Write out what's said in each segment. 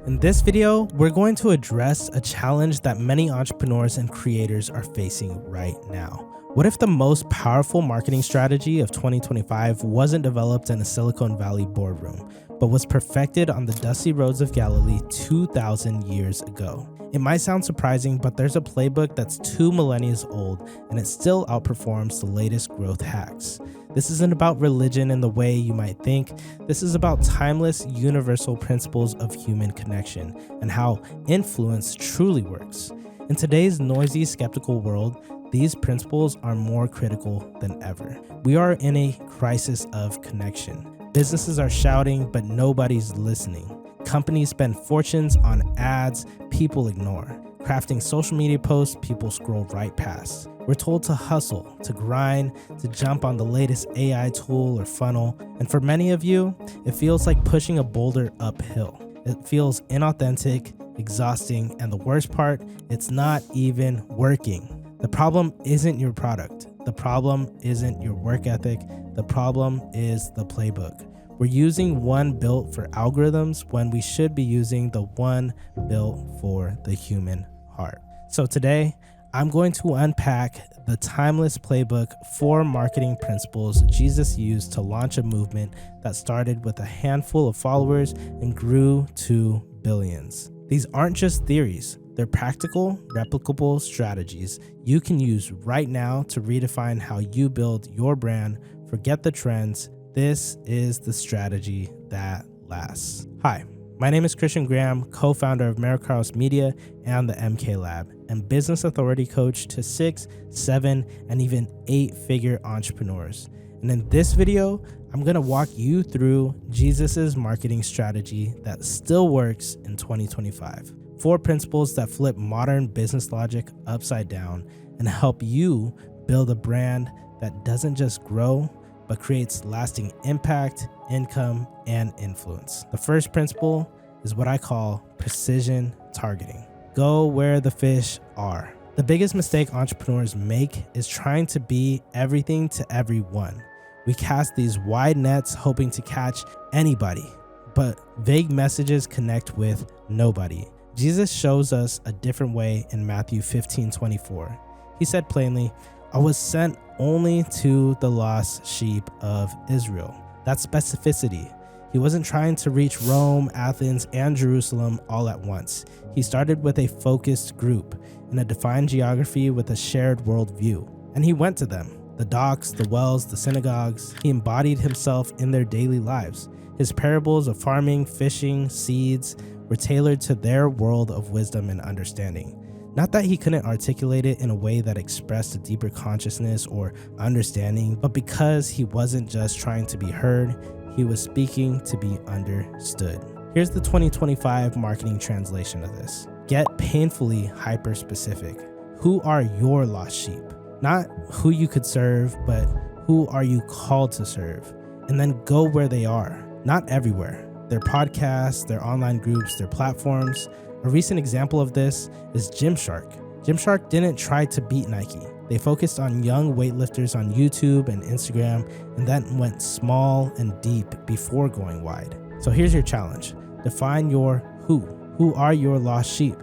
In this video, we're going to address a challenge that many entrepreneurs and creators are facing right now. What if the most powerful marketing strategy of 2025 wasn't developed in a Silicon Valley boardroom, but was perfected on the dusty roads of Galilee 2,000 years ago? It might sound surprising, but there's a playbook that's 2 millennia old and it still outperforms the latest growth hacks. This isn't about religion in the way you might think. This is about timeless, universal principles of human connection and how influence truly works. In today's noisy, skeptical world, these principles are more critical than ever. We are in a crisis of connection. Businesses are shouting, but nobody's listening. Companies spend fortunes on ads people ignore. Crafting social media posts people scroll right past. We're told to hustle, to grind, to jump on the latest AI tool or funnel. And for many of you, it feels like pushing a boulder uphill. It feels inauthentic, exhausting, and the worst part, it's not even working. The problem isn't your product. The problem isn't your work ethic. The problem is the playbook. We're using one built for algorithms when we should be using the one built for the human heart. So today, I'm going to unpack the timeless playbook, 4 marketing principles Jesus used to launch a movement that started with a handful of followers and grew to billions. These aren't just theories. They're practical, replicable strategies you can use right now to redefine how you build your brand. Forget the trends. This is the strategy that lasts. Hi, my name is Christian Graham, co-founder of Merrick Media and the MK Lab, and business authority coach to 6, 7, and even 8-figure entrepreneurs. And in this video, I'm going to walk you through Jesus's marketing strategy that still works in 2025. 4 principles that flip modern business logic upside down and help you build a brand that doesn't just grow, but creates lasting impact, income, and influence. The first principle is what I call precision targeting. Go where the fish are. The biggest mistake entrepreneurs make is trying to be everything to everyone. We cast these wide nets hoping to catch anybody, but vague messages connect with nobody. Jesus shows us a different way in Matthew 15:24. He said plainly, I was sent only to the lost sheep of Israel. That's specificity. He wasn't trying to reach Rome, Athens, and Jerusalem all at once. He started with a focused group in a defined geography with a shared worldview. And he went to them, the docks, the wells, the synagogues. He embodied himself in their daily lives. His parables of farming, fishing, seeds were tailored to their world of wisdom and understanding. Not that he couldn't articulate it in a way that expressed a deeper consciousness or understanding, but because he wasn't just trying to be heard, he was speaking to be understood. Here's the 2025 marketing translation of this. Get painfully hyper-specific. Who are your lost sheep? Not who you could serve, but who are you called to serve? And then go where they are, not everywhere. Their podcasts, their online groups, their platforms. A recent example of this is Gymshark. Gymshark didn't try to beat Nike. They focused on young weightlifters on YouTube and Instagram, and then went small and deep before going wide. So here's your challenge. Define your who. Who are your lost sheep?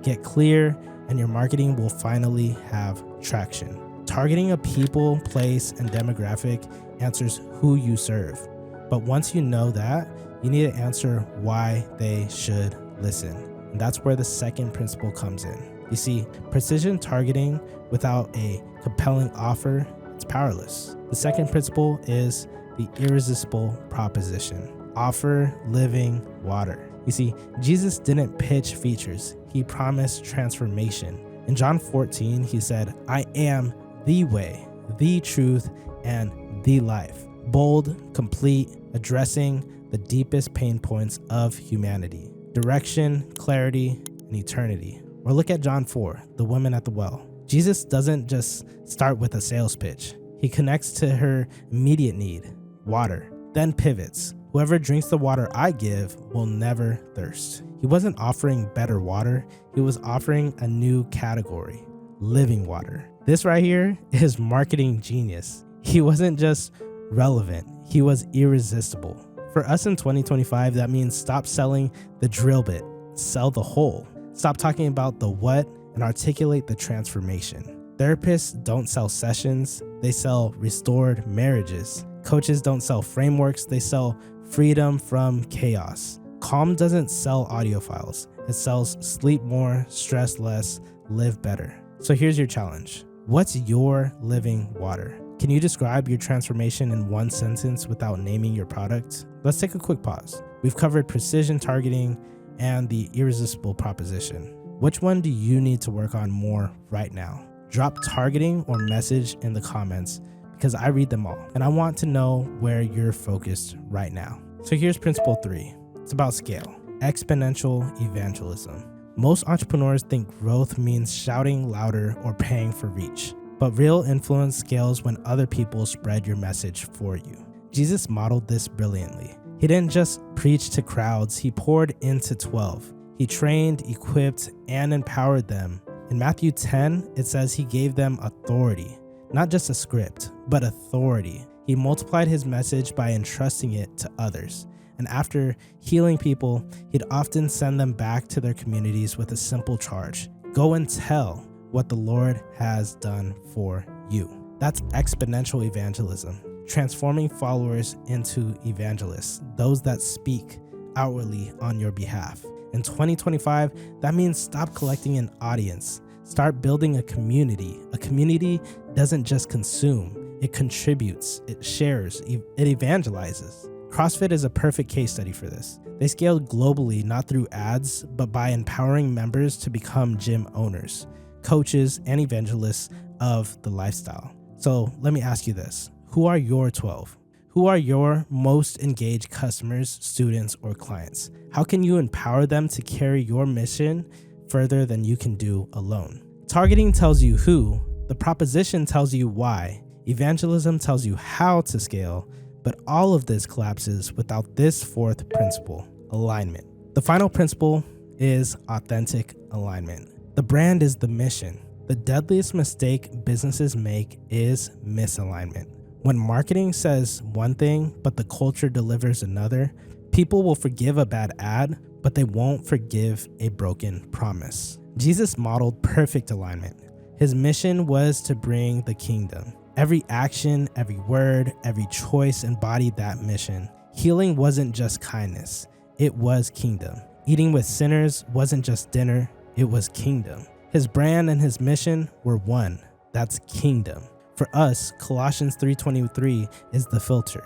Get clear, and your marketing will finally have traction. Targeting a people, place, and demographic answers who you serve. But once you know that, you need to answer why they should listen. And that's where the second principle comes in. You see, precision targeting without a compelling offer, it's powerless. The second principle is the irresistible proposition. Offer living water. You see, Jesus didn't pitch features. He promised transformation. In John 14, he said, I am the way, the truth, and the life. Bold, complete, addressing the deepest pain points of humanity. Direction, clarity, and eternity. Or look at John 4, the woman at the well. Jesus doesn't just start with a sales pitch. He connects to her immediate need, water, then pivots. Whoever drinks the water I give will never thirst. He wasn't offering better water. He was offering a new category, living water. This right here is marketing genius. He wasn't just relevant. He was irresistible. For us in 2025, that means stop selling the drill bit. sell the whole. Stop talking about the what and articulate the transformation. Therapists don't sell sessions, they sell restored marriages. Coaches don't sell frameworks, they sell freedom from chaos. Calm doesn't sell audio files, it sells sleep more, stress less, live better. So here's your challenge. What's your living water? Can you describe your transformation in one sentence without naming your product? Let's take a quick pause. We've covered precision targeting and the irresistible proposition. Which one do you need to work on more right now? Drop targeting or message in the comments because I read them all and I want to know where you're focused right now. So here's principle 3. It's about scale. Exponential evangelism. Most entrepreneurs think growth means shouting louder or paying for reach, but real influence scales when other people spread your message for you. Jesus modeled this brilliantly. He didn't just preach to crowds, he poured into 12. He trained, equipped, and empowered them. In Matthew 10, it says he gave them authority, not just a script, but authority. He multiplied his message by entrusting it to others. And after healing people, he'd often send them back to their communities with a simple charge. Go and tell what the Lord has done for you. That's exponential evangelism, transforming followers into evangelists, those that speak outwardly on your behalf. In 2025, that means stop collecting an audience. Start building a community. A community doesn't just consume, it contributes, it shares, it evangelizes. CrossFit is a perfect case study for this. They scaled globally not through ads, but by empowering members to become gym owners, coaches, and evangelists of the lifestyle. So let me ask you this. Who are your 12? Who are your most engaged customers, students, or clients? How can you empower them to carry your mission further than you can do alone? Targeting tells you who, the proposition tells you why, evangelism tells you how to scale, but all of this collapses without this fourth principle, alignment. The final principle is authentic alignment. The brand is the mission. The deadliest mistake businesses make is misalignment. When marketing says one thing, but the culture delivers another, people will forgive a bad ad, but they won't forgive a broken promise. Jesus modeled perfect alignment. His mission was to bring the kingdom. Every action, every word, every choice embodied that mission. Healing wasn't just kindness, it was kingdom. Eating with sinners wasn't just dinner, it was kingdom. His brand and his mission were one. That's kingdom. For us, Colossians 3:23 is the filter.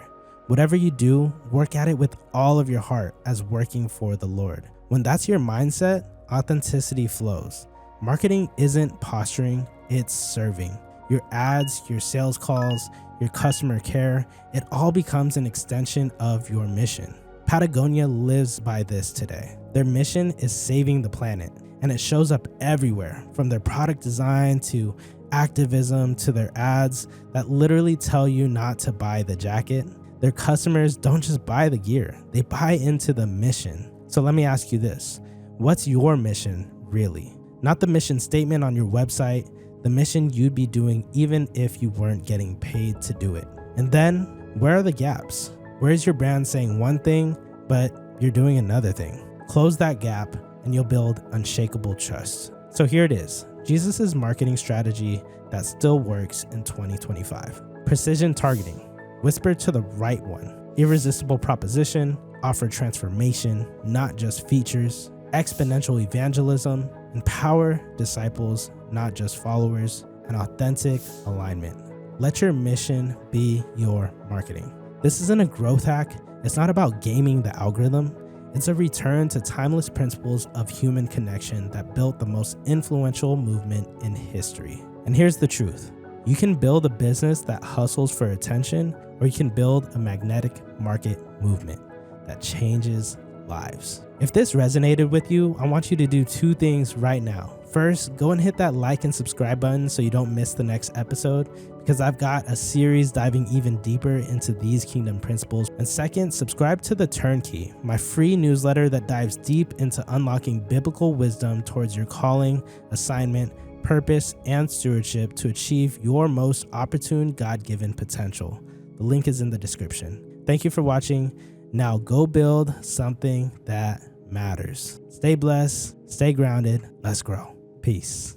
Whatever you do, work at it with all of your heart as working for the Lord. When that's your mindset, authenticity flows. Marketing isn't posturing, it's serving. Your ads, your sales calls, your customer care, it all becomes an extension of your mission. Patagonia lives by this today. Their mission is saving the planet, and it shows up everywhere, from their product design to activism to their ads that literally tell you not to buy the jacket. Their customers don't just buy the gear, they buy into the mission. So let me ask you this. What's your mission really? Not the mission statement on your website, the mission you'd be doing even if you weren't getting paid to do it. And then, where are the gaps? Where is your brand saying one thing, but you're doing another thing? Close that gap and you'll build unshakable trust. So here it is. Jesus' marketing strategy that still works in 2025. Precision targeting. Whisper to the right one. Irresistible proposition. Offer transformation, not just features. Exponential evangelism. Empower disciples, not just followers. And authentic alignment. Let your mission be your marketing. This isn't a growth hack. It's not about gaming the algorithm. It's a return to timeless principles of human connection that built the most influential movement in history. And here's the truth. You can build a business that hustles for attention, or you can build a magnetic market movement that changes lives. If this resonated with you, I want you to do two things right now. First, go and hit that like and subscribe button so you don't miss the next episode, because I've got a series diving even deeper into these kingdom principles. And second, subscribe to The Turnkey, my free newsletter that dives deep into unlocking biblical wisdom towards your calling, assignment, purpose, and stewardship to achieve your most opportune God-given potential. The link is in the description. Thank you for watching. Now go build something that matters. Stay blessed, stay grounded, let's grow. Peace.